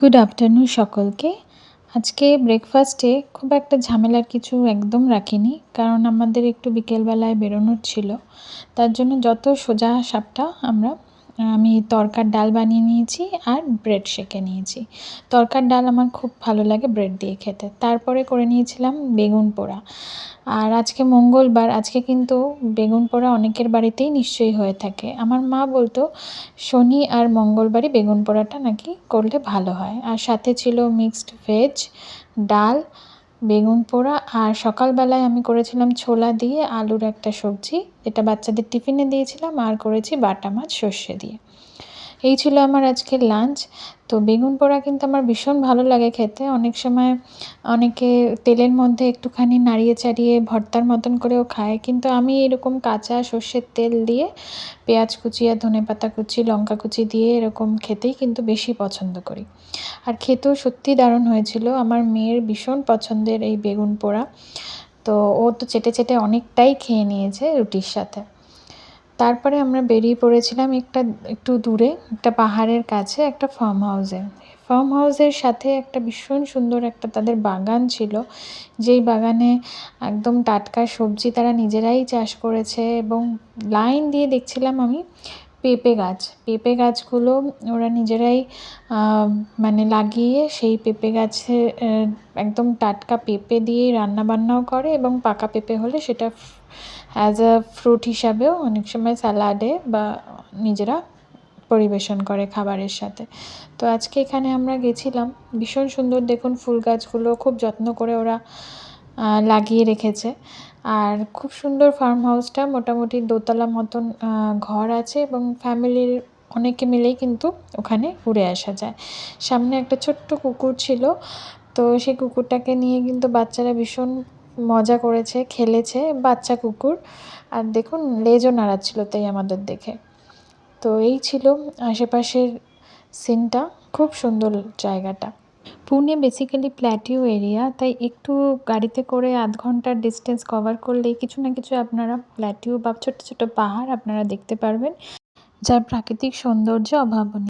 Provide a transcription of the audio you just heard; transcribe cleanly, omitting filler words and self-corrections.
Good afternoon সকলকে। আজকে ব্রেকফাস্টে খুব একটা ঝামেলার কিছু একদম রাখিনি, কারণ আমাদের একটু বিকেলবেলায় বেরোনোর ছিল। তার জন্য যত সোজা সাপটা আমি তড়কার ডাল বানিয়ে নিয়েছি আর ব্রেড সেঁকে নিয়েছি। তড়কার ডাল আমার খুব ভালো লাগে ব্রেড দিয়ে খেতে। তারপরে করে নিয়েছিলাম বেগুন পোড়া। আর আজকে মঙ্গলবার, আজকে কিন্তু বেগুন পোড়া অনেকের বাড়িতেই নিশ্চয়ই হয়ে থাকে। আমার মা বলতো শনি আর মঙ্গলবারই বেগুন পোড়াটা নাকি করলে ভালো হয়। আর সাথে ছিল মিক্সড ভেজ, ডাল, বেগুন পোড়া, আর সকালবেলায় আমি করেছিলাম ছোলা দিয়ে আলুর একটা সবজি, যেটা বাচ্চাদের টিফিনে দিয়েছিলাম, আর করেছি বাটা মাছ সর্ষে দিয়ে। এই ছিল আমার আজকের লাঞ্চ। তো বেগুন পোড়া কিন্তু আমার ভীষণ ভালো লাগে খেতে। অনেক সময় অনেকে তেলের মধ্যে একটুখানি নাড়িয়ে চাড়িয়ে ভর্তার মতন করেও খায়, কিন্তু আমি এরকম কাঁচা সর্ষের তেল দিয়ে পেঁয়াজ কুচি আর ধনেপাতা কুচি, লঙ্কা কুচি দিয়ে এরকম খেতেই কিন্তু বেশি পছন্দ করি। আর খেতেও সত্যিই দারুণ হয়েছিল। আমার মেয়ের ভীষণ পছন্দের এই বেগুন পোড়া। তো ও তো চেটে চেটে অনেকটাই খেয়ে নিয়েছে রুটির সাথে। তারপরে আমরা বেরিয়ে পড়েছিলাম একটু দূরে একটা পাহাড়ের কাছে একটা ফার্ম হাউসে। ফার্ম হাউসের সাথে একটা ভীষণ সুন্দর একটা তাদের বাগান ছিল, যেই বাগানে একদম টাটকা সবজি তারা নিজেরাই চাষ করেছে। এবং লাইন দিয়ে দেখছিলাম আমি পেঁপে গাছগুলো ওরা নিজেরাই লাগিয়ে সেই পেঁপে গাছে একদম টাটকা পেঁপে দিয়েই রান্নাবান্নাও করে, এবং পাকা পেঁপে হলে সেটা অ্যাজ আ ফ্রুট হিসাবেও অনেক সময় স্যালাডে বা নিজেরা পরিবেশন করে খাবারের সাথে। তো আজকে এখানে আমরা গেছিলাম। ভীষণ সুন্দর দেখুন, ফুল গাছগুলো খুব যত্ন করে ওরা লাগিয়ে রেখেছে। আর খুব সুন্দর ফার্ম হাউসটা, মোটামুটি দোতলা মতন ঘর আছে, এবং ফ্যামিলির অনেকে মিলেই কিন্তু ওখানে ঘুরে আসা যায়। সামনে একটা ছোট্ট কুকুর ছিল, তো সেই কুকুরটাকে নিয়ে কিন্তু বাচ্চারা ভীষণ মজা করেছে, খেলেছে। বাচ্চা কুকুর, আর দেখুন লেজও নাড়াচ্ছিল তাই আমাদের দেখে। তো এই ছিল আশেপাশের সিনটা, খুব সুন্দর জায়গাটা। পুনে বেসিক্যালি প্ল্যাটিউ এরিয়া, তাই একটু গাড়িতে করে আধ ঘন্টার ডিস্টেন্স কভার করলেই কিছু না কিছু আপনারা প্ল্যাটিউ বা ছোট ছোট পাহাড় আপনারা দেখতে পারবেন, যার প্রাকৃতিক সৌন্দর্য অভাবনীয়।